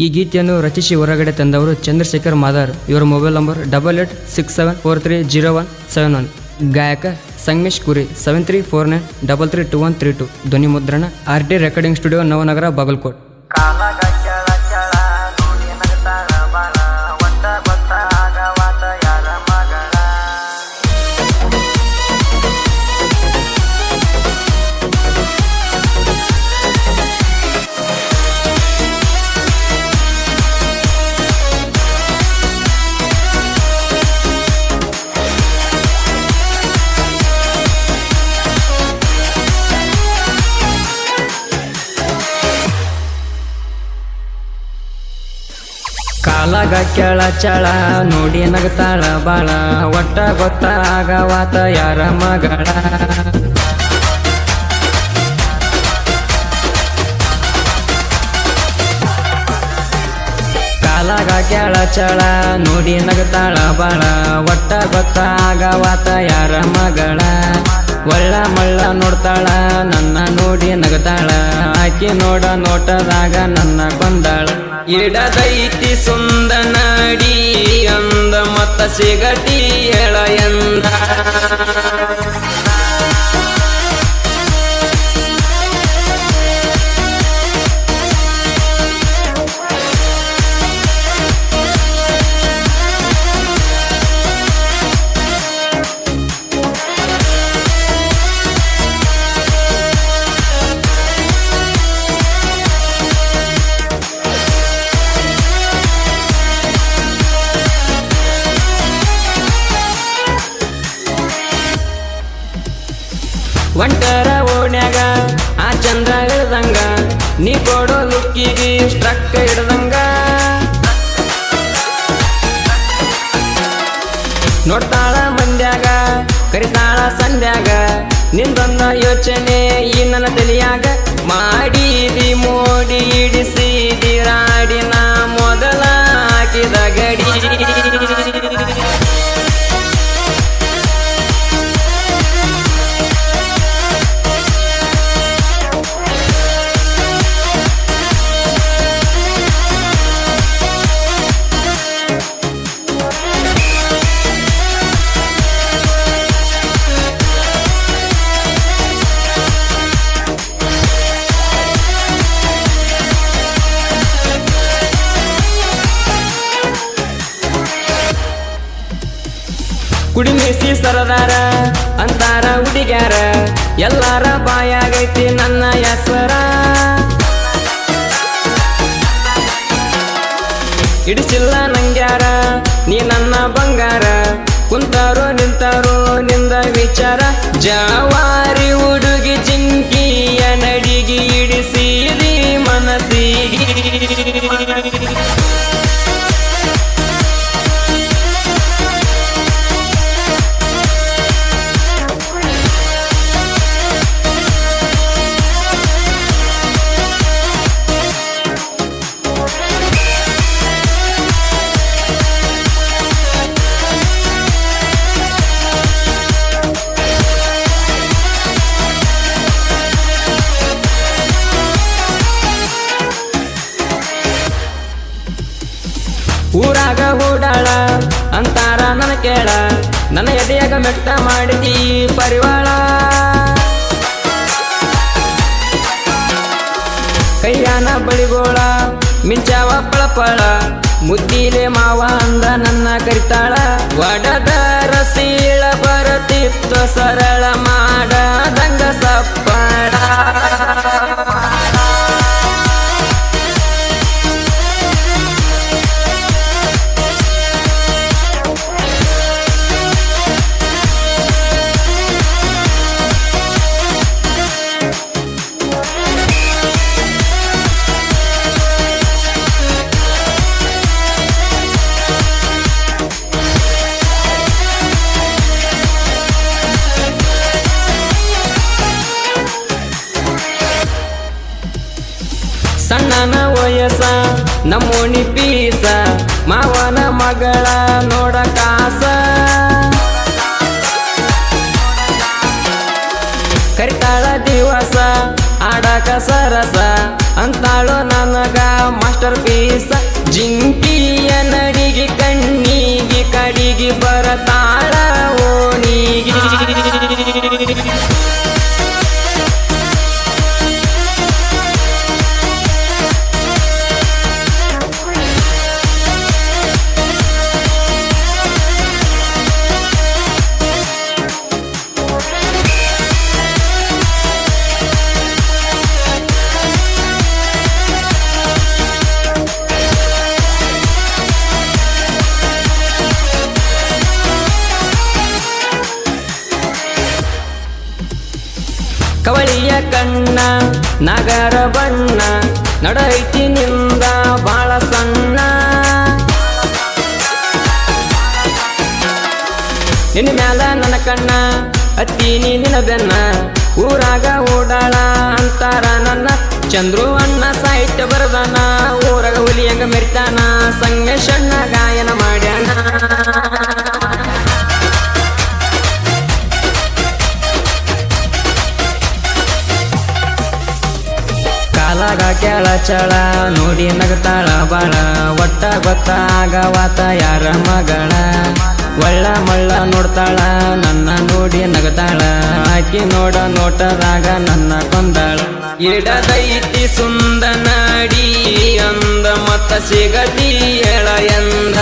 ಈ ಗೀತೆಯನ್ನು ರಚಿಸಿ ಹೊರಗಡೆ ತಂದವರು ಚಂದ್ರಶೇಖರ್ ಮಾದಾರ್. ಇವರ ಮೊಬೈಲ್ ನಂಬರ್ 8867430171. ಗಾಯಕ ಸಂಗಮೇಶ್ ಕುರಿ 7349332132. ಧ್ವನಿ ಮುದ್ರಣ RD recording studio, Navanagar, Bagalkot. ಕಾಲಾಗ ಕೆಳ ಚಳ ನೋಡಿ ನಗತಾಳ ಬಾಳ, ಒಟ್ಟ ಗೊತ್ತಾಗವಾತ ಯಾರ ಮಗಳ. ಕಾಲಾಗ ಕೆಳ ಚಳ ನೋಡಿ ನಗತಾಳ ಬಾಳ, ಒಟ್ಟ ಗೊತ್ತಾಗವಾತ ಯಾರ ಮಗಳ. ಒಳ್ಳ ಮಳ್ಳ ನೋಡ್ತಾಳ ನನ್ನ ನೋಡಿ ನಗತಾಳ, ಆಕಿ ನೋಡ ನೋಟದಾಗ ನನ್ನ ಕೊಂದಾಳ. ಇಡದೈತಿ ಸುಂದ ನಾಡಿ ಅಂದ ಮತ್ತ ಸಿಗಟಿ ಹೇಳ ಎಂದ. ಒಂಟರ ಓಣ್ಯಾಗ ಆ ಚಂದ್ರ ಹಿಡ್ದಂಗ, ನೀ ಕೊಡೋ ಲುಕ್ಕಿಗೆ ಸ್ಟ್ರಕ್ ಹಿಡ್ದಂಗ. ನೋಡ್ತಾಳ ಮಂದ್ಯಾಗ ಕರಿತಾಳ ಸಂಧ್ಯಾಗ, ನಿಂದೊಂದ ಯೋಚನೆ ಈ ನನ್ನ ತಲಿಯಾಗ. ಮಾಡಿದಿ ಮೋಡಿ ಇಡಿಸಿದಿ ರಾಡಿ, ನಾ ಮೊದಲ ಹಾಕಿದ ಗಡಿ. ಕುಡಿಮಿಸಿ ಸರದಾರ ಅಂತಾರ ಹುಡುಗ್ಯಾರ, ಎಲ್ಲಾರ ಬಾಯಾಗೈತಿ ನನ್ನ ಹೆಸರ. ಇಡಿಸಿಲ್ಲ ನಂಗ್ಯಾರ ನೀ ನನ್ನ ಬಂಗಾರ, ಕುಂತಾರೋ ನಿಂತಾರೋ ನಿಂದ ವಿಚಾರ. ಜವಾರಿ ಹುಡುಗಿ ಜಿಂಕಿಯ ನಡಿಗಿ ಇಡಿಸಿದಿ ಮನಸ್ಸಿಗೆ. ಊರಾಗ ಓಡಾಳ ಅಂತಾರ ನನ್ನ ಕೇಳ, ನನ್ನ ಎದೆಯಾಗ ಮೆಟ್ಟ ಮಾಡಿದಿ ಪರಿವಾಳ. ಕೈಯಾನ ಬಳಿಗೋಳ ಮಿಂಚಾವ ಪಳಪಳ, ಮುದ್ದಿಲೆ ಮಾವ ಅಂದ ನನ್ನ ಕರಿತಾಳ. ಒಡದ ರಸೀಳ ಬರತಿತ್ತು ಸರಳ ಮಾಡದಂಗ ಸಪ್ಪಳ. ಸಣ್ಣನ ವಯಸ್ಸ ನಮ್ಮೋಣಿ ಪೀಸ, ಮಾವನ ಮಗಳ ನೋಡ ಕಾಸ. ಕರಿತಾಳ ದಿವಸ ಆಡಕ ಸರಸ, ಅಂತಾಳು ನನಗ ಮಸ್ತ ಮಾಸ್ಟರ್ ಪೀಸ ಜಿಂಕಿಯ ನಡಿಗೆ ಕಣ್ಣಿಗೆ ಕಡಿಗೆ ಬರತಾಳ ಓಣಿಗೆ ಕವಳಿಯ ಕಣ್ಣ ನಗರ ಬಣ್ಣ ನಡೈತಿನಿಂದ ಬಾಳ ಸಣ್ಣ ನಿನ್ನ ಮ್ಯಾಲ ನನ್ನ ಕಣ್ಣ ಹತ್ತೀನಿ ನಿನ್ನ ಬೆನ್ನ ಊರಾಗ ಓಡಾಳ ಅಂತಾರ ನನ್ನ ಚಂದ್ರು ಅಣ್ಣ ಸಾಹಿತ್ಯ ಬರದಾನ ಊರಾಗ ಹುಲಿಯಂಗ ಮೆರಿತಾನ ಸಂಗಮೇಶಣ್ಣ ಗಾಯನ ಮಾಡ್ಯಾನ ಕಾಲಾಗ ಕೆಳ ಚಳ ನೋಡಿ ನಗತಾಳ ಬಾಳ ಒಟ್ಟ ಗೊತ್ತಾಗವಾತ ಯಾರ ಮಗಳ ಒಳ್ಳ ಮಳ್ಳ ನೋಡ್ತಾಳ ನನ್ನ ನೋಡಿ ನಗತಾಳ ಆಕಿ ನೋಡ ನೋಟದಾಗ ನನ್ನ ಕೊಂದಾಳ ಇಡದೈತಿ ಸುಂದ ನಾಡಿ ಅಂದ ಮತ್ತ ಸಿಗತಿ ಎಳ ಎಂದ